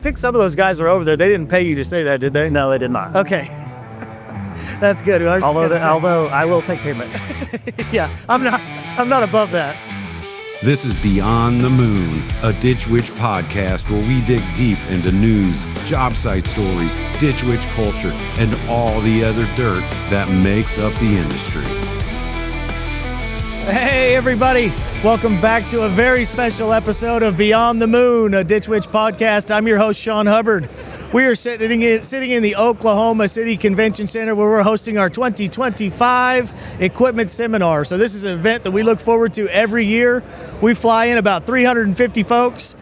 I think some of those guys are over there. They didn't pay you to say that, did they? No, they did not. Okay. That's good. Although I will take payment. Yeah, I'm not above that. This is Beyond the Moon, a Ditch Witch podcast where we dig deep into news, job site stories, Ditch Witch culture, and all the other dirt that makes up the industry. Hey, everybody. Welcome back to a very special episode of Beyond the Moon, a Ditch Witch podcast. I'm your host, Sean Hubbard. We are sitting in the Oklahoma City Convention Center where we're hosting our 2025 equipment seminar. So this is an event that we look forward to every year. We fly in about 350 folks.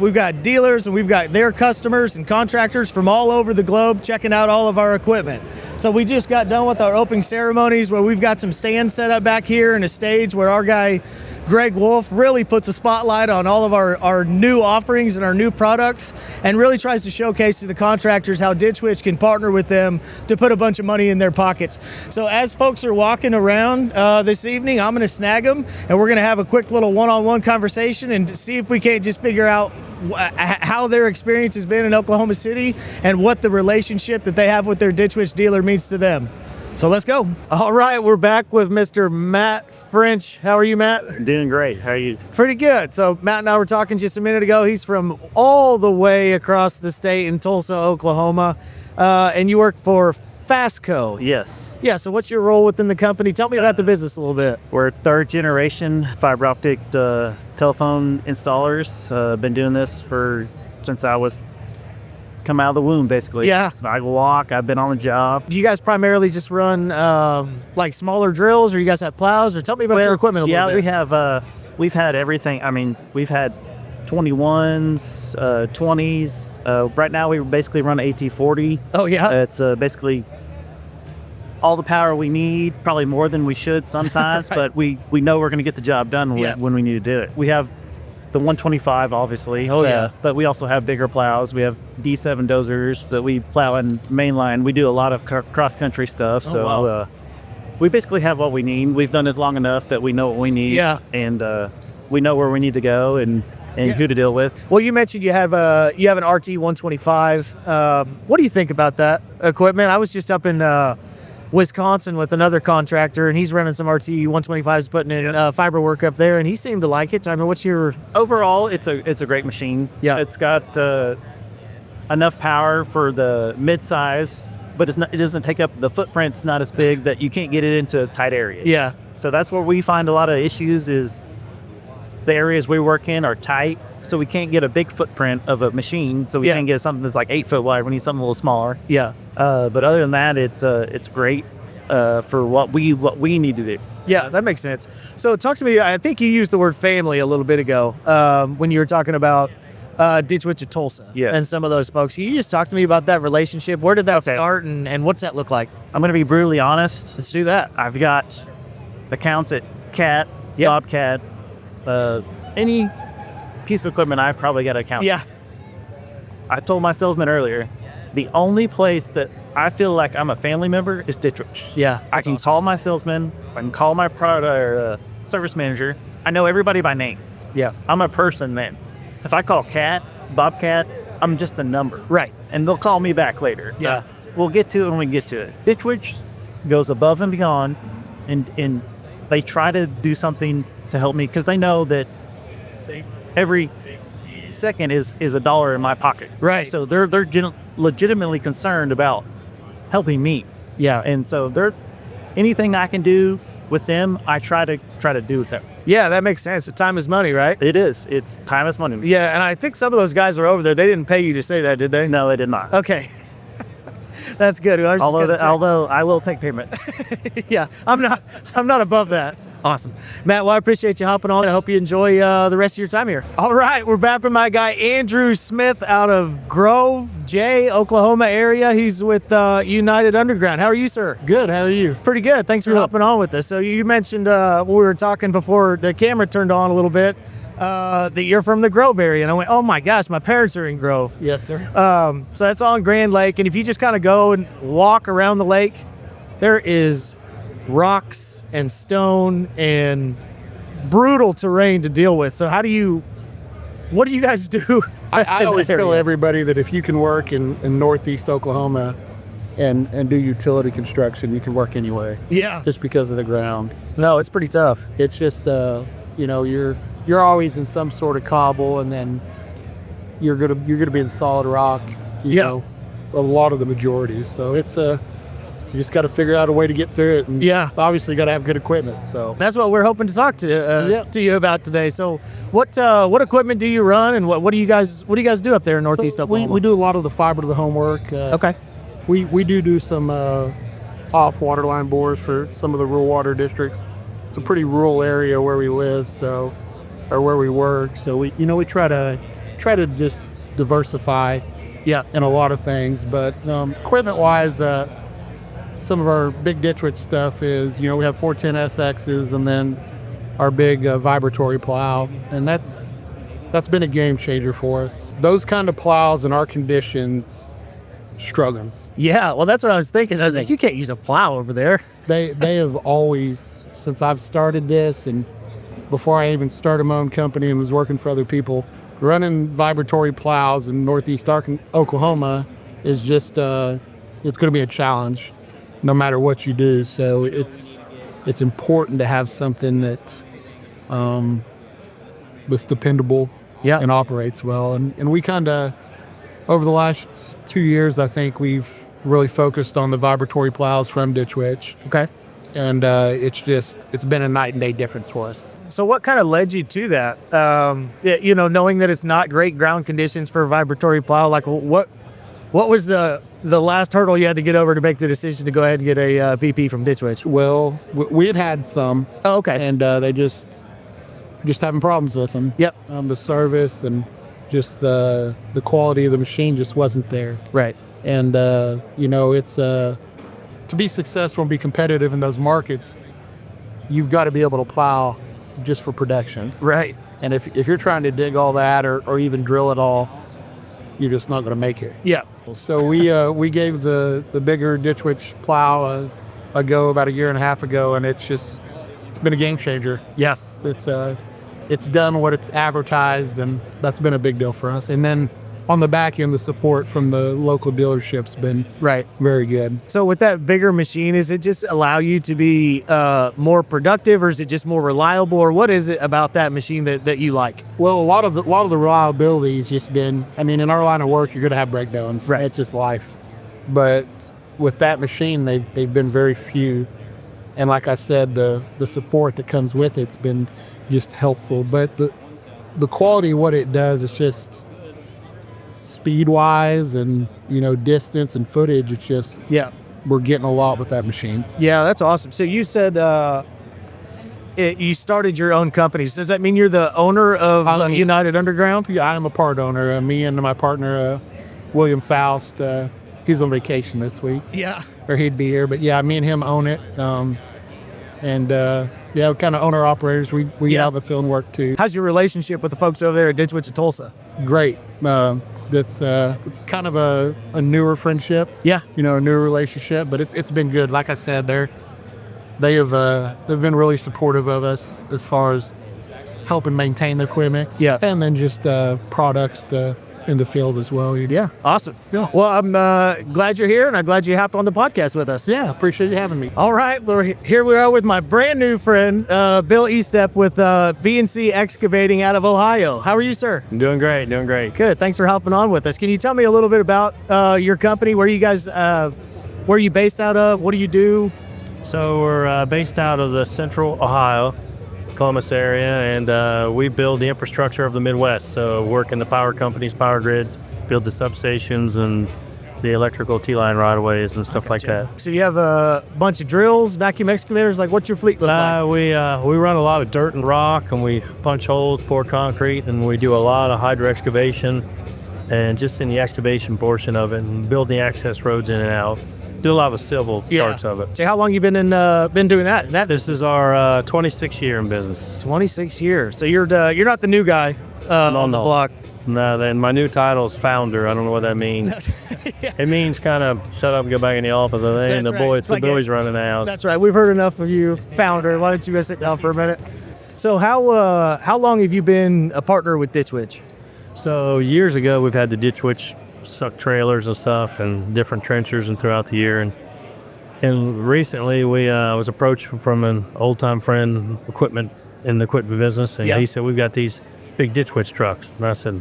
We've got dealers and we've got their customers and contractors from all over the globe checking out all of our equipment. So we just got done with our opening ceremonies where we've got some stands set up back here and a stage where our guy Greg Wolf really puts a spotlight on all of our new offerings and our new products and really tries to showcase to the contractors how Ditch Witch can partner with them to put a bunch of money in their pockets. So as folks are walking around this evening, I'm going to snag them and we're going to have a quick little one-on-one conversation and see if we can't just figure out how their experience has been in Oklahoma City and what the relationship that they have with their Ditch Witch dealer means to them. So let's go. All right, we're back with Mr. Matt French. How are you, Matt? Doing great. How are you? Pretty good. So Matt and I were talking just a minute ago. He's from all the way across the state in Tulsa, Oklahoma, and you work for Fastco. Yes. Yeah, so what's your role within the company? Tell me about the business a little bit. We're third generation fiber optic telephone installers. Been doing this since I was come out of the womb, basically. Yeah. So I walk. I've been on the job. Do you guys primarily just run like smaller drills, or you guys have plows? Or tell me about your equipment a little bit. Yeah, we've had everything. I mean, we've had 21s, 20s. Right now, we basically run an AT40. Oh, yeah? It's basically all the power we need, probably more than we should sometimes, Right. but we know we're going to get the job done when we need to do it. We have the 125, obviously. Oh, yeah. But we also have bigger plows. We have D7 dozers that we plow in mainline. We do a lot of cross-country stuff. Oh, so wow. We basically have what we need. We've done it long enough that we know what we need. Yeah. And we know where we need to go and who to deal with. Well, you mentioned you have an RT 125. What do you think about that equipment? I was just up in Wisconsin with another contractor, and he's running some RT 125s, putting in fiber work up there, and he seemed to like it. I mean, what's your overall? It's a great machine. Yeah, it's got enough power for the mid-size, but it doesn't take up the footprint's not as big that you can't get it into tight areas. Yeah. So that's where we find a lot of issues is the areas we work in are tight, so we can't get a big footprint of a machine. So we can't get something that's like 8 foot wide. We need something a little smaller. Yeah. But other than that, it's great for what we need to do. Yeah, that makes sense. So talk to me. I think you used the word family a little bit ago when you were talking about Ditch Witch of Tulsa and some of those folks. Can you just talk to me about that relationship? Where did that start, and what's that look like? I'm going to be brutally honest. Let's do that. I've got accounts at Cat, Bobcat, any piece of equipment I've probably got an account. Yeah. I told my salesman earlier, the only place that I feel like I'm a family member is Ditch Witch. Yeah. I can call my salesman. I can call my service manager. I know everybody by name. Yeah. I'm a person, man. If I call Cat, Bobcat, I'm just a number. Right. And they'll call me back later. Yeah. We'll get to it when we get to it. Ditch Witch goes above and beyond, and they try to do something to help me because they know that every second is $1 in my pocket. Right. So they're legitimately concerned about helping me. Yeah. And so anything I can do with them, I try to do with them. Yeah, that makes sense. Time is money, right? It is. It's time is money. Yeah, and I think some of those guys are over there. They didn't pay you to say that, did they? No, they did not. Okay. That's good. Although I will take payment. Yeah, I'm not above that. Awesome. Matt, well, I appreciate you hopping on. I hope you enjoy the rest of your time here. All right, we're back with my guy, Andrew Smith, out of Grove, Oklahoma area. He's with United Underground. How are you, sir? Good. How are you? Pretty good. Thanks for hopping on with us. So you mentioned when we were talking before the camera turned on a little bit that you're from the Grove area. And I went, oh, my gosh, my parents are in Grove. Yes, sir. So that's on Grand Lake. And if you just kind of go and walk around the lake, there is rocks and stone and brutal terrain to deal with. So what do you guys do I always tell area. everybody that if you can work in Northeast Oklahoma and do utility construction, you can work anywhere. Yeah. Just because of the ground. No, it's pretty tough. It's just you're always in some sort of cobble, and then you're gonna be in solid rock. You know, a lot of the majority. So it's you just got to figure out a way to get through it. And obviously got to have good equipment. So that's what we're hoping to talk to you about today. So what equipment do you run, and what do you guys do up there in Northeast Oklahoma? We do a lot of the fiber to the home work. Okay. We do some off waterline bores for some of the rural water districts. It's a pretty rural area where we live, or where we work. So we try to just diversify. Yeah. In a lot of things, but equipment wise, some of our big ditch witch stuff is, we have 410 SXs, and then our big vibratory plow, and that's been a game changer for us. Those kind of plows in our conditions, struggling. Yeah, well, that's what I was thinking. I was like, you can't use a plow over there. They have always, since I've started this, and before I even started my own company and was working for other people, running vibratory plows in Northeast Oklahoma is just it's going to be a challenge no matter what you do. So it's important to have something that was dependable and operates well. And we kind of, over the last 2 years, I think we've really focused on the vibratory plows from Ditch Witch. Okay. And it's been a night and day difference for us. So what kind of led you to that? Knowing that it's not great ground conditions for a vibratory plow, like what was the last hurdle you had to get over to make the decision to go ahead and get a VP from Ditch Witch? Well, we had some. Oh, okay. And they just having problems with them. Yep. The service and just the quality of the machine just wasn't there. Right. And it's to be successful and be competitive in those markets, you've got to be able to plow just for production. Right. And if you're trying to dig all that or even drill it all, you're just not going to make it. Yeah. So we gave the bigger Ditch Witch plow a go about a year and a half ago, and it's been a game changer. Yes. It's done what it's advertised, and that's been a big deal for us. And then on the back end, the support from the local dealership's been very good. So with that bigger machine, is it just allow you to be more productive, or is it just more reliable, or what is it about that machine that you like? Well, a lot of the reliability has just been, in our line of work, you're going to have breakdowns. Right. It's just life. But with that machine, they've been very few. And like I said, the support that comes with it's been just helpful. But the quality of what it does is just speed-wise and, distance and footage, it's just, we're getting a lot with that machine. Yeah, that's awesome. So you said you started your own company. So does that mean you're the owner of United Underground? Yeah, I'm a part owner. Me and my partner, William Faust, he's on vacation this week. Yeah. Or he'd be here. But yeah, me and him own it. We kind of owner-operators. We get out in the field and work too. How's your relationship with the folks over there at Ditch Witch of Tulsa? Great. It's kind of a newer friendship. Yeah. A newer relationship, but it's been good. Like I said, they've been really supportive of us as far as helping maintain the equipment. Yeah. And then just products in the field as well. Yeah. Awesome. Yeah. Well, I'm glad you're here, and I'm glad you hopped on the podcast with us. Yeah. Appreciate you having me. All right. Well, here we are with my brand new friend, Bill Estep with V&C Excavating out of Ohio. How are you, sir? I'm doing great. Good. Thanks for hopping on with us. Can you tell me a little bit about your company? Where are you based out of? What do you do? So we're based out of the central Ohio, Columbus area, and we build the infrastructure of the Midwest. So work in the power companies, power grids, build the substations and the electrical T-line right-of-ways and stuff like that. So you have a bunch of drills, vacuum excavators. Like, what's your fleet look like? We run a lot of dirt and rock, and we punch holes, pour concrete, and we do a lot of hydro excavation, and just in the excavation portion of it, and build the access roads in and out. Do a lot of civil parts of it. So how long you been doing that? This is our 26th year in business. 26 years. So you're not the new guy on the block. No, then my new title is founder. I don't know what that means. It means kind of shut up and go back in the office. I think the boy's running the house. That's right. We've heard enough of you, founder. Why don't you guys sit down for a minute? So how long have you been a partner with Ditch Witch? So years ago, we've had the Ditch Witch suck trailers and stuff and different trenchers and throughout the year. And recently we was approached from an old-time friend in the equipment business. And he said, we've got these big Ditch Witch trucks. And I said,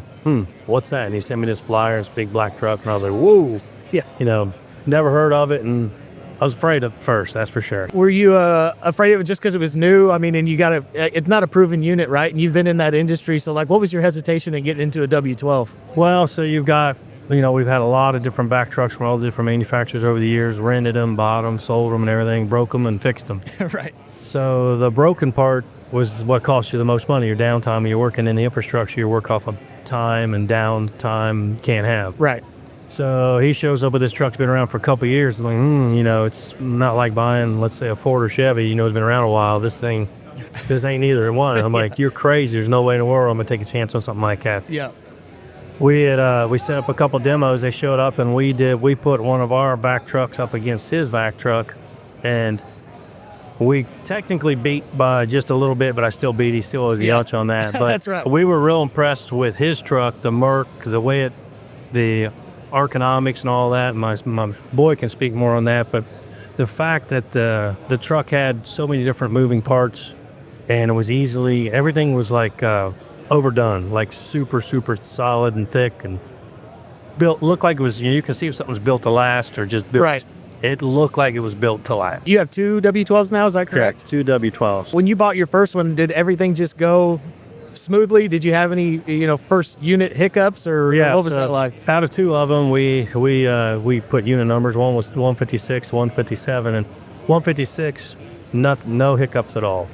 what's that? And he sent me this flyer, this big black truck. And I was like, whoa. Yeah. Never heard of it. And I was afraid at first, that's for sure. Were you afraid of it just because it was new? I mean, and you got it's not a proven unit, right? And you've been in that industry. So, like, what was your hesitation in getting into a W12? Well, so you've got, we've had a lot of different back trucks from all the different manufacturers over the years, rented them, bought them, sold them and everything, broke them and fixed them. Right. So the broken part was what cost you the most money, your downtime. You're working in the infrastructure, you work off of time and downtime you can't have. Right. So he shows up with this truck that's been around for a couple of years. I'm like, it's not like buying, let's say, a Ford or Chevy. It's been around a while. This ain't either one. I'm like, you're crazy. There's no way in the world I'm gonna take a chance on something like that. Yeah. We set up a couple demos. They showed up and we put one of our vac trucks up against his vac truck, and we technically beat by just a little bit, but I still beat. He still was the ouch on that. But That's right. We were real impressed with his truck, the Merc, the way the ergonomics and all that. My boy can speak more on that, but the fact that the truck had so many different moving parts, and it was everything was like overdone, like super, super solid and thick and looked like it was, you can see if something's built to last or just built. Right. It looked like it was built to last. You have two W12s now, is that correct? 2 W12s. When you bought your first one, did everything just go smoothly? Did you have any, first unit hiccups, or what was that like? Out of 2 of them, we put unit numbers. One was 156, 157, and 156, no hiccups at all.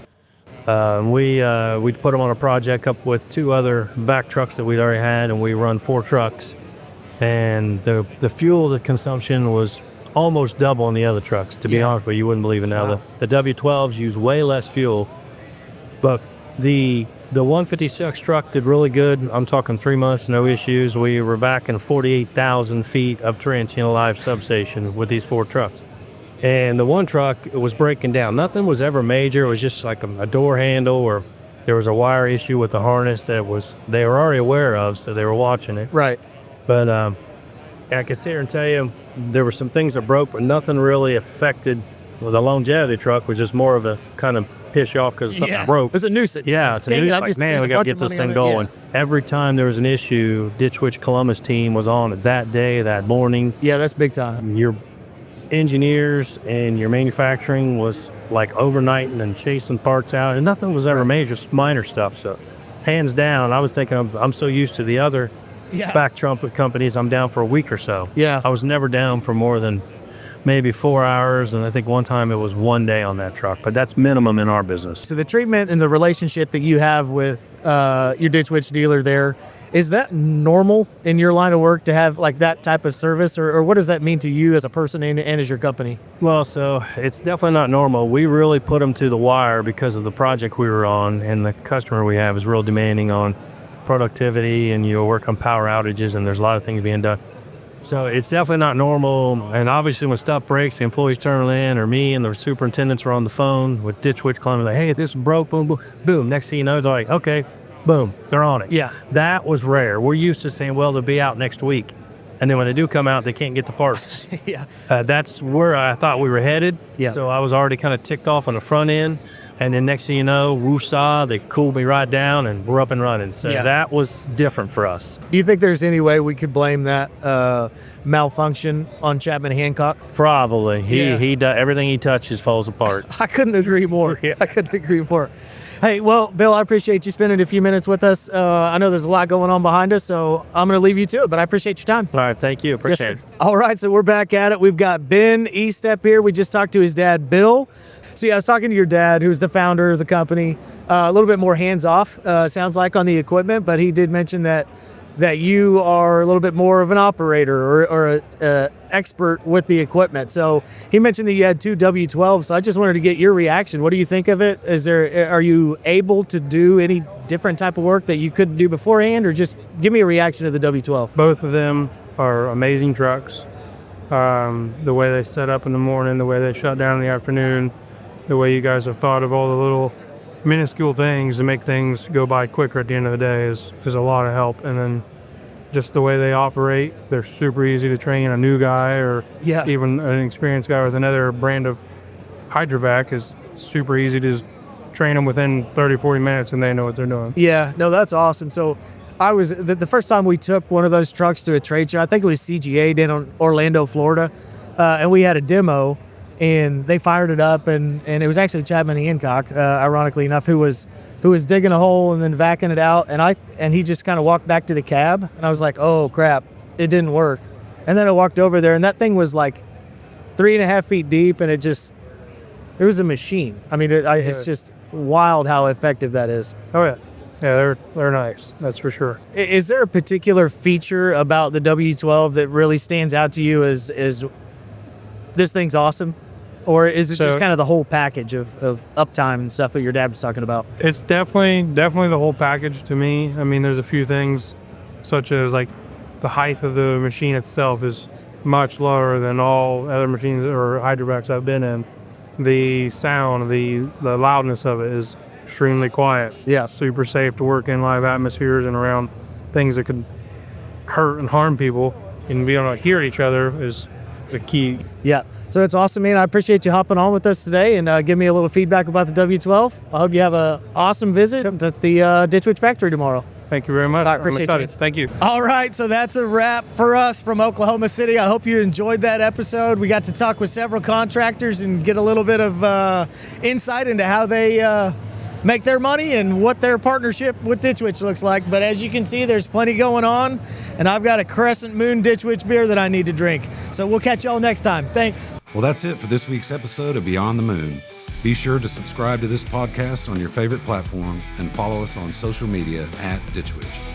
We put them on a project up with 2 other back trucks that we'd already had, and we run 4 trucks. And the fuel consumption was almost double on the other trucks. To be honest with you, wouldn't believe it now. Wow. The W12s use way less fuel, but the 156 truck did really good. I'm talking 3 months, no issues. We were back in 48,000 feet of trench in a live substation with these 4 trucks. And the one truck, it was breaking down. Nothing was ever major. It was just like a door handle, or there was a wire issue with the harness they were already aware of, so they were watching it. Right. But I can sit here and tell you there were some things that broke, but nothing really affected the longevity. Truck was just more of a kind of piss you off because something broke. It was a nuisance. Yeah, it's a nuisance. Like, man, we got to get this thing going. Every time there was an issue, Ditch Witch Columbus team was on it that day, that morning. Yeah, that's big time. Your engineers and your manufacturing was like overnighting and chasing parts out, and nothing was ever major, minor stuff. So hands down, I was thinking I'm so used to the other back trumpet companies, I'm down for a week or so. Yeah. I was never down for more than maybe 4 hours, and I think one time it was 1 day on that truck, but that's minimum in our business. So the treatment and the relationship that you have with your Ditch Witch dealer there, is that normal in your line of work to have like that type of service, or what does that mean to you as a person and as your company? Well, so it's definitely not normal. We really put them to the wire because of the project we were on, and the customer we have is real demanding on productivity, and you work on power outages, and there's a lot of things being done. So it's definitely not normal. And obviously when stuff breaks, the employees turn in, or me and the superintendents are on the phone with Ditch Witch climbing like, hey, this broke, boom, boom, boom. Next thing you know, they're like, okay, boom, they're on it. Yeah. That was rare. We're used to saying, well, they'll be out next week. And then when they do come out, they can't get the parts. Yeah. That's where I thought we were headed. Yeah. So I was already kind of ticked off on the front end. And then next thing you know, woosah, they cooled me right down, and we're up and running. So that was different for us. Do you think there's any way we could blame that malfunction on Chapman Hancock? Probably. He does, everything he touches falls apart. I couldn't agree more. I couldn't agree more. Hey, well, Bill, I appreciate you spending a few minutes with us. I know there's a lot going on behind us, so I'm going to leave you to it, but I appreciate your time. All right, thank you. Appreciate it. All right, so we're back at it. We've got Ben Estep here. We just talked to his dad, Bill. So yeah, I was talking to your dad, who's the founder of the company, a little bit more hands-off, sounds like, on the equipment, but he did mention that you are a little bit more of an operator or an expert with the equipment. So he mentioned that you had 2 W12s, so I just wanted to get your reaction. What do you think of it? Are you able to do any different type of work that you couldn't do beforehand, or just give me a reaction to the W12? Both of them are amazing trucks. The way they set up in the morning, the way they shut down in the afternoon, the way you guys have thought of all the little minuscule things to make things go by quicker at the end of the day is a lot of help. And then just the way they operate, they're super easy to train. A new guy or Yeah. even an experienced guy with another brand of hydrovac is super easy to just train them within 30, 40 minutes and they know what they're doing. Yeah, no, that's awesome. So I was the first time we took one of those trucks to a trade show, I think it was CGA down in Orlando, Florida, and we had a demo, and they fired it up, and it was actually Chapman Hancock, ironically enough, who was digging a hole and then vacuuming it out, and he just kind of walked back to the cab, and I was like, oh crap, it didn't work. And then I walked over there, and that thing was like 3.5 feet deep, and it was a machine. I mean, it's just wild how effective that is. Oh yeah. Yeah, they're nice. That's for sure. Is there a particular feature about the W12 that really stands out to you as this thing's awesome? Or is it just kind of the whole package of uptime and stuff that your dad was talking about? It's definitely the whole package to me. I mean, there's a few things such as like the height of the machine itself is much lower than all other machines or hydrovacs I've been in. The sound, the loudness of it is extremely quiet. Yeah. Super safe to work in live atmospheres and around things that could hurt and harm people, and be able to hear each other is the key. Yeah. So it's awesome, man. I appreciate you hopping on with us today and give me a little feedback about the W12. I hope you have an awesome visit at the Ditch Witch factory tomorrow. Thank you very much. I appreciate I'm you. excited. Thank you. All right, so that's a wrap for us from Oklahoma City. I hope you enjoyed that episode. We got to talk with several contractors and get a little bit of insight into how they make their money and what their partnership with Ditch Witch looks like. But as you can see, there's plenty going on, and I've got a Crescent Moon Ditch Witch beer that I need to drink. So we'll catch y'all next time. Thanks. Well, that's it for this week's episode of Beyond the Moon. Be sure to subscribe to this podcast on your favorite platform and follow us on social media @DitchWitch.